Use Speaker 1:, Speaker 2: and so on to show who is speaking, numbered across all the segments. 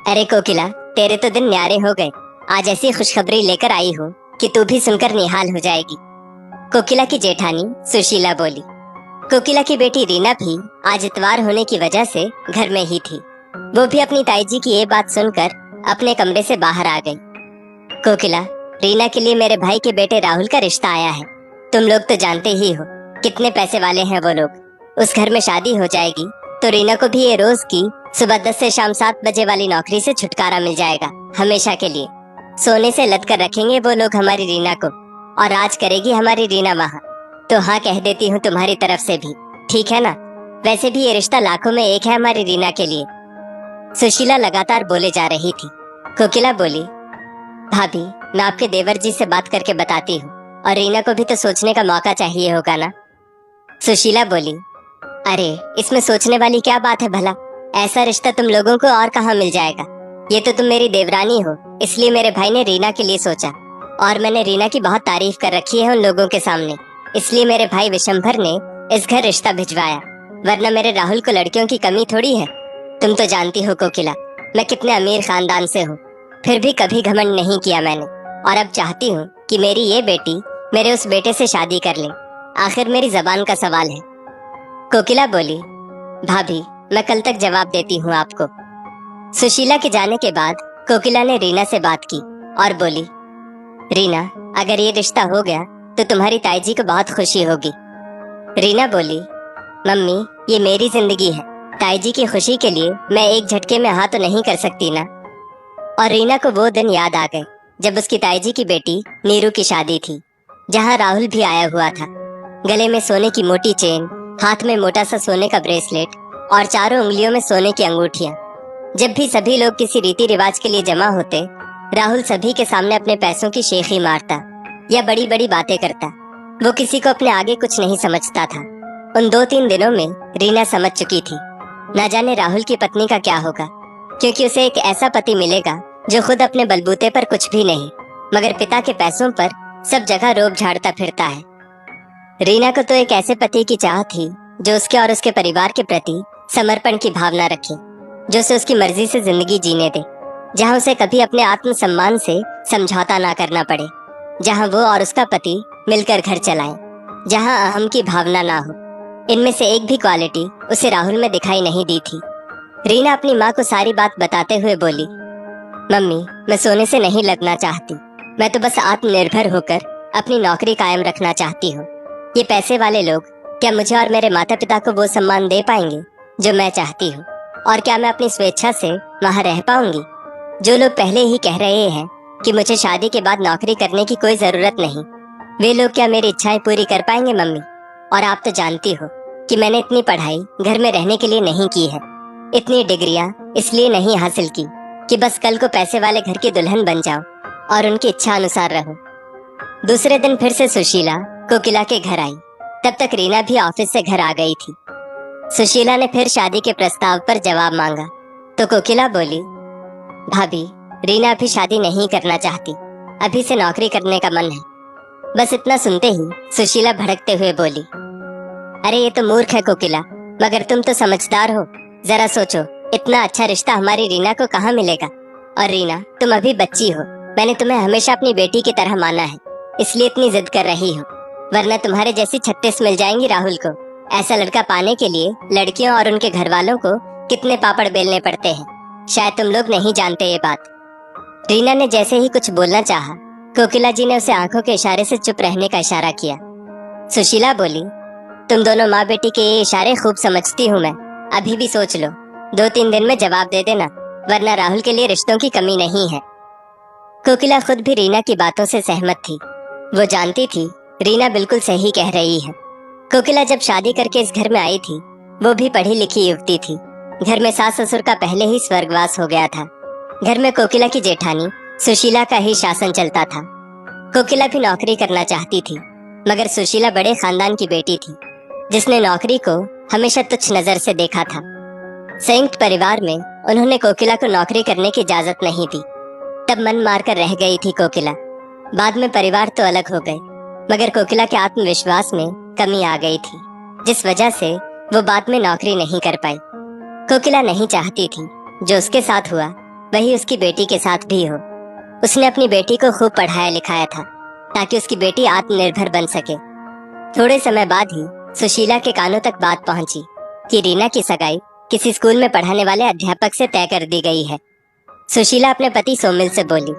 Speaker 1: अरे कोकिला, तेरे तो दिन न्यारे हो गए। आज ऐसी खुशखबरी लेकर आई हूँ कि तू भी सुनकर निहाल हो जाएगी। कोकिला की जेठानी सुशीला बोली। कोकिला की बेटी रीना भी आज इतवार होने की वजह से घर में ही थी। वो भी अपनी ताई जी की ये बात सुनकर अपने कमरे से बाहर आ गई। कोकिला, रीना के लिए मेरे भाई के बेटे राहुल का रिश्ता आया है। तुम लोग तो जानते ही हो कितने पैसे वाले हैं वो लोग। उस घर में शादी हो जाएगी तो रीना को भी ये रोज की सुबह 10 से शाम 7 बजे वाली नौकरी से छुटकारा मिल जाएगा, हमेशा के लिए। सोने से लद कर रखेंगे वो लोग हमारी रीना को, और आज करेगी हमारी रीना वहाँ। तो हाँ कह देती हूँ तुम्हारी तरफ से भी, ठीक है ना? वैसे भी ये रिश्ता लाखों में एक है हमारी रीना के लिए। सुशीला लगातार बोले जा रही थी। कोकिला बोली, भाभी मैं आपके देवर जी से बात करके बताती हूँ, और रीना को भी तो सोचने का मौका चाहिए होगा ना। सुशीला बोली, अरे इसमें सोचने वाली क्या बात है भला? ऐसा रिश्ता तुम लोगों को और कहाँ मिल जाएगा। ये तो तुम मेरी देवरानी हो, इसलिए मेरे भाई ने रीना के लिए सोचा, और मैंने रीना की बहुत तारीफ कर रखी है उन लोगों के सामने, इसलिए मेरे भाई विशंभर ने इस घर रिश्ता भिजवाया। वरना मेरे राहुल को लड़कियों की कमी थोड़ी है। तुम तो जानती हो कोकिला, मैं कितने अमीर खानदान से हूँ, फिर भी कभी घमंड नहीं किया मैंने। और अब चाहती हूँ कि मेरी ये बेटी मेरे उस बेटे से शादी कर ले। आखिर मेरी जबान का सवाल है। कोकिला बोली, भाभी मैं कल तक जवाब देती हूँ आपको। सुशीला के जाने के बाद कोकिला ने रीना से बात की और बोली, रीना अगर ये रिश्ता हो गया तो तुम्हारी ताई जी को बहुत खुशी होगी। रीना बोली, मम्मी ये मेरी जिंदगी है, ताई जी की खुशी के लिए मैं एक झटके में हाँ तो नहीं कर सकती ना। और रीना को वो दिन याद आ गए जब उसकी ताई जी की बेटी नीरू की शादी थी, जहाँ राहुल भी आया हुआ था। गले में सोने की मोटी चेन, हाथ में मोटा सा सोने का ब्रेसलेट और चारों उंगलियों में सोने की अंगूठियां। जब भी सभी लोग किसी रीति रिवाज के लिए जमा होते, राहुल सभी के सामने अपने पैसों की शेखी मारता या बड़ी बड़ी बातें करता। वो किसी को अपने आगे कुछ नहीं समझता था। उन 2-3 दिनों में रीना समझ चुकी थी, न जाने राहुल की पत्नी का क्या होगा, क्योंकि उसे एक ऐसा पति मिलेगा जो खुद अपने बलबूते पर कुछ भी नहीं, मगर पिता के पैसों पर सब जगह रोब झाड़ता फिरता है। रीना को तो एक ऐसे पति की चाह थी जो उसके और उसके परिवार के प्रति समर्पण की भावना रखे, जो उसे उसकी मर्जी से जिंदगी जीने दे, जहाँ उसे कभी अपने आत्मसम्मान से समझौता ना करना पड़े, जहाँ वो और उसका पति मिलकर घर चलाएं, जहाँ अहम की भावना ना हो। इनमें से एक भी क्वालिटी उसे राहुल में दिखाई नहीं दी थी। रीना अपनी माँ को सारी बात बताते हुए बोली, मम्मी मैं सोने से नहीं लगना चाहती, मैं तो बस आत्मनिर्भर होकर अपनी नौकरी कायम रखना चाहती हूँ। ये पैसे वाले लोग क्या मुझे और मेरे माता पिता को वो सम्मान दे पाएंगे जो मैं चाहती हूँ? और क्या मैं अपनी स्वेच्छा से वहाँ रह पाऊंगी? जो लोग पहले ही कह रहे हैं कि मुझे शादी के बाद नौकरी करने की कोई जरूरत नहीं, वे लोग क्या मेरी इच्छाएं पूरी कर पाएंगे मम्मी? और आप तो जानती हो कि मैंने इतनी पढ़ाई घर में रहने के लिए नहीं की है, इतनी डिग्रियां इसलिए नहीं हासिल की कि बस कल को पैसे वाले घर की दुल्हन बन जाऊं और उनकी इच्छा अनुसार रहूं। दूसरे दिन फिर से सुशीला कोकिला के घर आई। तब तक रीना भी ऑफिस से घर आ गई थी। सुशीला ने फिर शादी के प्रस्ताव पर जवाब मांगा तो कोकिला बोली, भाभी रीना अभी शादी नहीं करना चाहती, अभी से नौकरी करने का मन है। बस इतना सुनते ही सुशीला भड़कते हुए बोली, अरे ये तो मूर्ख है कोकिला, मगर तुम तो समझदार हो। जरा सोचो, इतना अच्छा रिश्ता हमारी रीना को कहाँ मिलेगा? और रीना तुम अभी बच्ची हो, मैंने तुम्हें हमेशा अपनी बेटी की तरह माना है, इसलिए इतनी जिद कर रही हो। वरना तुम्हारे जैसी 36 मिल जाएंगी राहुल को। ऐसा लड़का पाने के लिए लड़कियों और उनके घर वालों को कितने पापड़ बेलने पड़ते हैं, शायद तुम लोग नहीं जानते ये बात। रीना ने जैसे ही कुछ बोलना चाहा, कोकिला जी ने उसे आंखों के इशारे से चुप रहने का इशारा किया। सुशीला बोली, तुम दोनों माँ बेटी के ये इशारे खूब समझती हूँ मैं, अभी भी सोच लो, 2-3 दिन में जवाब दे देना, वरना राहुल के लिए रिश्तों की कमी नहीं है। कोकिला खुद भी रीना की बातों से सहमत थी। वो जानती थी रीना बिल्कुल सही कह रही है। कोकिला जब शादी करके इस घर में आई थी, वो भी पढ़ी लिखी युवती थी। घर में सास ससुर का पहले ही स्वर्गवास हो गया था। घर में कोकिला की जेठानी सुशीला का ही शासन चलता था। कोकिला भी नौकरी करना चाहती थी, मगर सुशीला बड़े खानदान की बेटी थी, जिसने नौकरी को हमेशा तुच्छ नजर से देखा था। संयुक्त परिवार में उन्होंने कोकिला को नौकरी करने की इजाजत नहीं दी। तब मन मारकर रह गई थी कोकिला। बाद में परिवार तो अलग हो गए, मगर कोकिला के आत्मविश्वास में कमी आ गई थी, जिस वजह से वो बाद में नौकरी नहीं कर पाई। कोकिला नहीं चाहती थी जो उसके साथ हुआ वही उसकी बेटी के साथ भी हो। उसने अपनी बेटी को खूब पढ़ाया लिखाया था ताकि उसकी बेटी आत्मनिर्भर बन सके। थोड़े समय बाद ही सुशीला के कानों तक बात पहुंची कि रीना की सगाई किसी स्कूल में पढ़ाने वाले अध्यापक से तय कर दी गई है। सुशीला अपने पति सोमिल से बोली,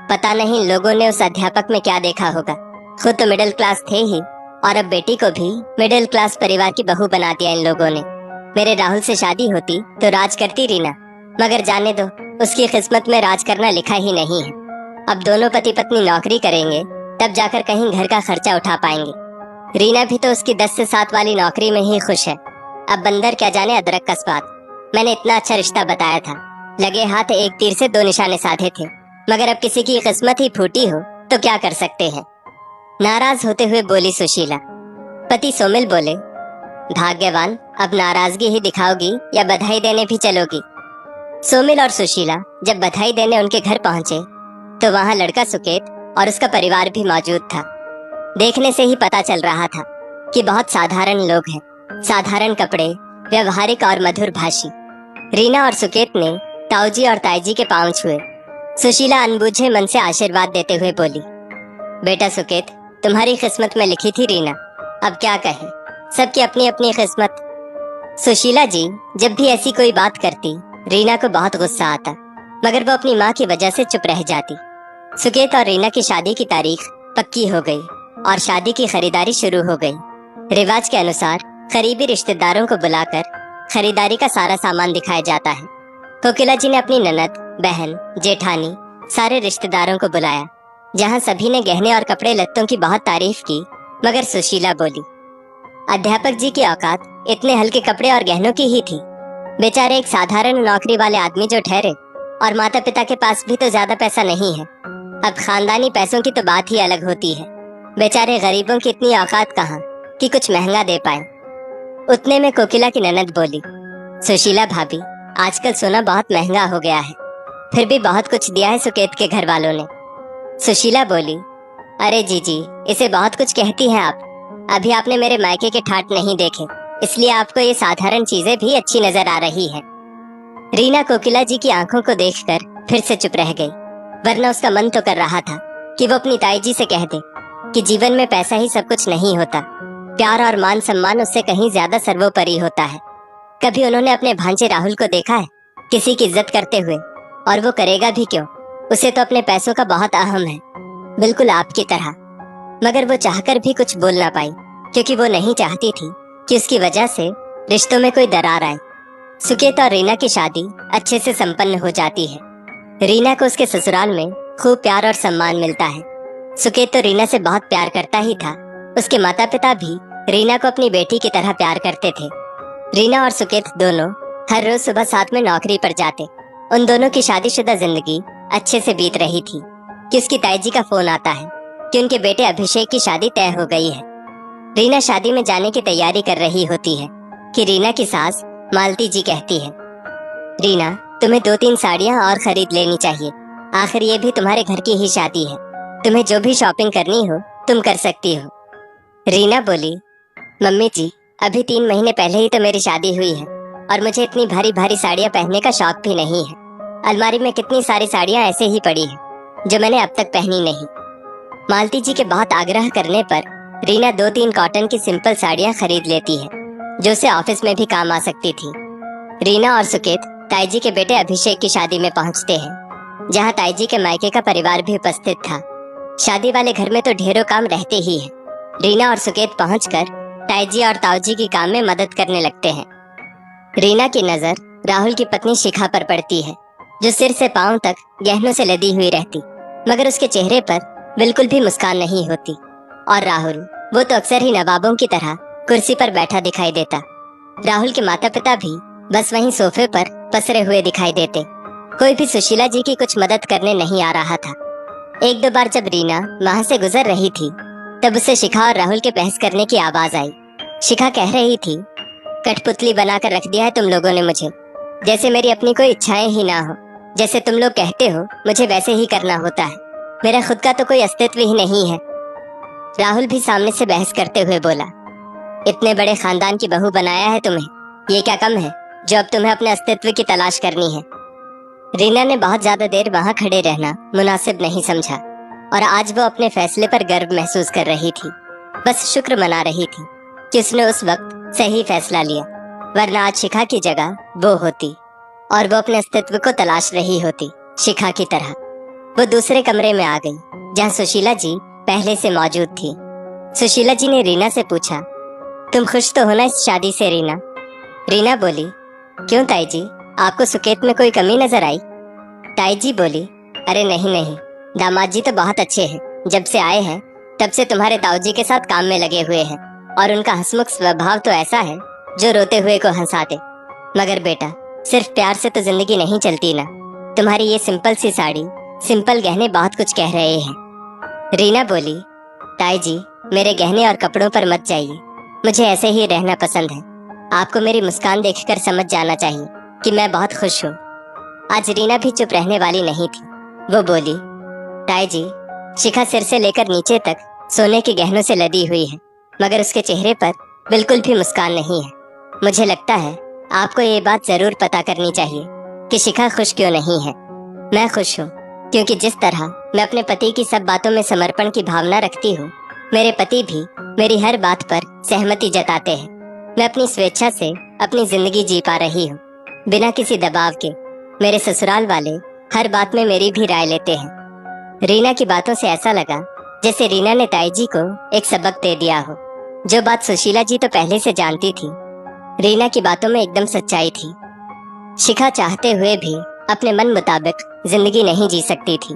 Speaker 1: पता नहीं लोगों ने उस अध्यापक में क्या देखा होगा। खुद तो मिडिल क्लास थे ही और अब बेटी को भी मिडिल क्लास परिवार की बहू बना दिया इन लोगों ने। मेरे राहुल से शादी होती तो राज करती रीना, मगर जाने दो, उसकी किस्मत में राज करना लिखा ही नहीं है। अब दोनों पति पत्नी नौकरी करेंगे तब जाकर कहीं घर का खर्चा उठा पाएंगे। रीना भी तो उसकी 10 से 7 वाली नौकरी में ही खुश है। अब बंदर क्या जाने अदरक का स्वाद। मैंने इतना अच्छा रिश्ता बताया था, लगे हाथ एक तीर से 2 निशाने साधे थे, मगर अब किसी की किस्मत ही फूटी हो तो क्या कर सकते हैं। नाराज होते हुए बोली सुशीला। पति सोमिल बोले, भाग्यवान, अब नाराजगी ही दिखाओगी या बधाई देने भी चलोगी। सोमिल और सुशीला जब बधाई देने उनके घर पहुंचे तो वहां लड़का सुकेत और उसका परिवार भी मौजूद था। देखने से ही पता चल रहा था कि बहुत साधारण लोग हैं, साधारण कपड़े, व्यवहारिक और मधुर भाषी। रीना और सुकेत ने ताऊजी और ताईजी के पांव छुए। सुशीला अनबूझे मन से आशीर्वाद देते हुए बोली, बेटा सुकेत, तुम्हारी किस्मत में लिखी थी रीना, अब क्या कहें, सबकी अपनी अपनी किस्मत। सुशीला जी जब भी ऐसी कोई बात करती रीना को बहुत गुस्सा आता, मगर वो अपनी माँ की वजह से चुप रह जाती। सुकेत और रीना की शादी की तारीख पक्की हो गई और शादी की खरीदारी शुरू हो गई। रिवाज के अनुसार करीबी रिश्तेदारों को बुलाकर खरीदारी का सारा सामान दिखाया जाता है। कोकिला जी ने अपनी ननद, बहन, जेठानी, सारे रिश्तेदारों को बुलाया, जहां सभी ने गहने और कपड़े लत्तों की बहुत तारीफ की, मगर सुशीला बोली, अध्यापक जी की औकात इतने हल्के कपड़े और गहनों की ही थी। बेचारे एक साधारण नौकरी वाले आदमी जो ठहरे, और माता पिता के पास भी तो ज्यादा पैसा नहीं है। अब खानदानी पैसों की तो बात ही अलग होती है। बेचारे गरीबों की इतनी औकात कहाँ कि कुछ महंगा दे पाए। उतने में कोकिला की ननद बोली, सुशीला भाभी, आजकल सोना बहुत महंगा हो गया है, फिर भी बहुत कुछ दिया है सुकेत के घर वालों ने। सुशीला बोली, अरे जीजी, इसे बहुत कुछ कहती हैं आप। अभी आपने मेरे मायके के ठाट नहीं देखे, इसलिए आपको ये साधारण चीजें भी अच्छी नजर आ रही है। रीना कोकिला जी की आंखों को देखकर फिर से चुप रह गई, वरना उसका मन तो कर रहा था कि वो अपनी ताई जी से कह दे कि जीवन में पैसा ही सब कुछ नहीं होता, प्यार और मान सम्मान उससे कहीं ज्यादा सर्वोपरि होता है। कभी उन्होंने अपने भांजे राहुल को देखा है किसी की इज्जत करते हुए, और वो करेगा भी क्यों, उसे तो अपने पैसों का बहुत अहम है, बिल्कुल आपकी तरह। मगर वो चाहकर भी कुछ बोल ना पाई, क्योंकि वो नहीं चाहती थी कि उसकी वजह से रिश्तों में कोई दरार आए। सुकेत और रीना की शादी अच्छे से संपन्न हो जाती है। रीना को उसके ससुराल में खूब प्यार और सम्मान मिलता है। सुकेत तो रीना से बहुत प्यार करता ही था, उसके माता पिता भी रीना को अपनी बेटी की तरह प्यार करते थे। रीना और सुकेत दोनों हर रोज सुबह साथ में नौकरी पर जाते। उन दोनों की शादीशुदा जिंदगी अच्छे से बीत रही थी कि उसकी ताई जी का फोन आता है कि उनके बेटे अभिषेक की शादी तय हो गई है। रीना शादी में जाने की तैयारी कर रही होती है कि रीना की सास मालती जी कहती है, रीना, तुम्हें 2-3 साड़ियाँ और खरीद लेनी चाहिए, आखिर ये भी तुम्हारे घर की ही शादी है, तुम्हें जो भी शॉपिंग करनी हो तुम कर सकती हो। रीना बोली, मम्मी जी, अभी 3 महीने पहले ही तो मेरी शादी हुई है और मुझे इतनी भारी भारी साड़ियाँ पहनने का शौक भी नहीं है। अलमारी में कितनी सारी साड़ियाँ ऐसे ही पड़ी हैं जो मैंने अब तक पहनी नहीं। मालती जी के बहुत आग्रह करने पर रीना 2-3 कॉटन की सिंपल साड़ियाँ खरीद लेती है, जो उसे ऑफिस में भी काम आ सकती थी। रीना और सुकेत ताई जी के बेटे अभिषेक की शादी में पहुंचते हैं, जहां ताई जी के मायके का परिवार भी उपस्थित था। शादी वाले घर में तो ढेरों काम रहते ही हैं। रीना और सुकेत पहुंचकर ताई जी और ताऊ जी की काम में मदद करने लगते हैं। रीना की नजर राहुल की पत्नी शिखा पर पड़ती है, जो सिर से पांव तक गहनों से लदी हुई रहती, मगर उसके चेहरे पर बिल्कुल भी मुस्कान नहीं होती। और राहुल, वो तो अक्सर ही नवाबों की तरह कुर्सी पर बैठा दिखाई देता। राहुल के माता पिता भी बस वहीं सोफे पर पसरे हुए दिखाई देते। कोई भी सुशीला जी की कुछ मदद करने नहीं आ रहा था। 1-2 बार जब रीना वहां से गुजर रही थी, तब उसे शिखा और राहुल के बहस करने की आवाज आई। शिखा कह रही थी, कठपुतली बनाकर रख दिया है तुम लोगों ने मुझे, जैसे मेरी अपनी कोई इच्छाएं ही ना हो। जैसे तुम लोग कहते हो मुझे वैसे ही करना होता है, मेरा खुद का तो कोई अस्तित्व ही नहीं है। राहुल भी सामने से बहस करते हुए बोला, इतने बड़े खानदान की बहू बनाया है तुम्हें, ये क्या कम है जो अब तुम्हें अपने अस्तित्व की तलाश करनी है। रीना ने बहुत ज्यादा देर वहां खड़े रहना मुनासिब नहीं समझा और आज वो अपने फैसले पर गर्व महसूस कर रही थी। बस शुक्र मना रही थी कि उसने उस वक्त सही फैसला लिया, वरना आज शिखा की जगह वो होती और वो अपने अस्तित्व को तलाश रही होती शिखा की तरह। वो दूसरे कमरे में आ गई जहाँ सुशीला जी पहले से मौजूद थी। सुशीला जी ने रीना से पूछा, तुम खुश तो हो ना इस शादी से रीना? रीना बोली, क्यों ताई जी, आपको सुकेत में कोई कमी नजर आई? ताई जी बोली, अरे नहीं नहीं, दामाद जी तो बहुत अच्छे हैं। जब से आए हैं तब से तुम्हारे ताऊ जी के साथ काम में लगे हुए हैं और उनका हंसमुख स्वभाव तो ऐसा है जो रोते हुए को हंसा दे। मगर बेटा, सिर्फ प्यार से तो जिंदगी नहीं चलती ना। तुम्हारी ये सिंपल सी साड़ी, सिंपल गहने बहुत कुछ कह रहे हैं। रीना बोली, ताई जी, मेरे गहने और कपड़ों पर मत जाइए, मुझे ऐसे ही रहना पसंद है। आपको मेरी मुस्कान देखकर समझ जाना चाहिए कि मैं बहुत खुश हूँ। आज रीना भी चुप रहने वाली नहीं थी। वो बोली, ताई जी, शिखा सिर से लेकर नीचे तक सोने के गहनों से लदी हुई है, मगर उसके चेहरे पर बिल्कुल भी मुस्कान नहीं है। मुझे लगता है आपको ये बात जरूर पता करनी चाहिए कि शिखा खुश क्यों नहीं है। मैं खुश हूँ क्योंकि जिस तरह मैं अपने पति की सब बातों में समर्पण की भावना रखती हूँ, मेरे पति भी मेरी हर बात पर सहमति जताते हैं। मैं अपनी स्वेच्छा से अपनी जिंदगी जी पा रही हूँ, बिना किसी दबाव के। मेरे ससुराल वाले हर बात में मेरी भी राय लेते हैं। रीना की बातों से ऐसा लगा जैसे रीना ने ताई जी को एक सबक दे दिया हो। जो बात सुशीला जी तो पहले से जानती थी, रीना की बातों में एकदम सच्चाई थी। शिखा चाहते हुए भी अपने मन मुताबिक जिंदगी नहीं जी सकती थी।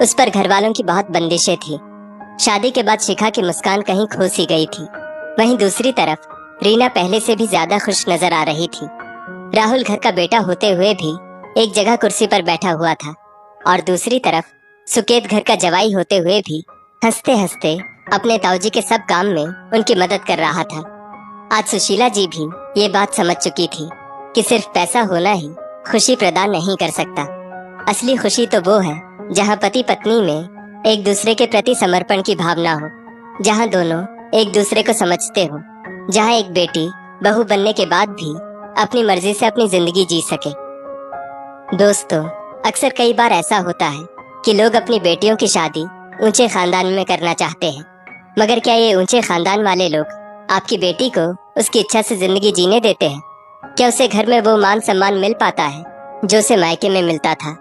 Speaker 1: उस पर घर वालों की बहुत बंदिशें थी। शादी के बाद शिखा की मुस्कान कहीं खो सी गई थी। वहीं दूसरी तरफ रीना पहले से भी ज्यादा खुश नजर आ रही थी। राहुल घर का बेटा होते हुए भी एक जगह कुर्सी पर बैठा हुआ था और दूसरी तरफ सुकेत घर का जवाई होते हुए भी हंसते हंसते अपने ताऊजी के सब काम में उनकी मदद कर रहा था। आज सुशीला जी भी ये बात समझ चुकी थी कि सिर्फ पैसा होना ही खुशी प्रदान नहीं कर सकता। असली खुशी तो वो है जहाँ पति पत्नी में एक दूसरे के प्रति समर्पण की भावना हो, जहाँ दोनों एक दूसरे को समझते हो, जहाँ एक बेटी बहू बनने के बाद भी अपनी मर्जी से अपनी जिंदगी जी सके। दोस्तों, अक्सर कई बार ऐसा होता है कि लोग अपनी बेटियों की शादी ऊंचे खानदान में करना चाहते हैं, मगर क्या ये ऊंचे खानदान वाले लोग आपकी बेटी को उसकी इच्छा से जिंदगी जीने देते हैं? क्या उसे घर में वो मान सम्मान मिल पाता है जो उसे मायके में मिलता था?